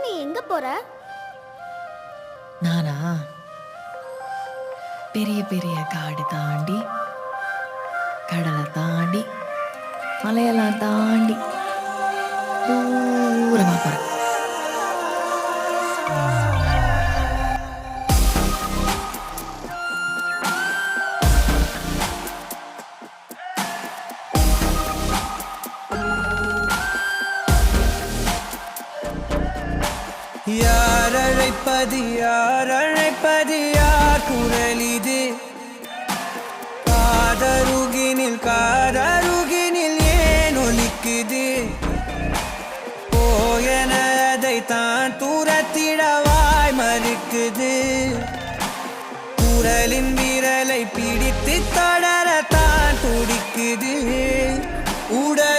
நீ எங்க போற? நானா பெரிய பெரிய காடு தாண்டி கடலை தாண்டி மலையெல்லாம் தாண்டி தூரமா போறேன். யார் அழைப்பது யார் அழைப்பது யார் குரல் இது? காதருகினில் ஏன் ஒலிக்குது? போயனதை தான் தூரத்திடவாய் மறுக்குது. குரலின் விரலை பிடித்து தொடரத்தான் துடிக்குது. உடல்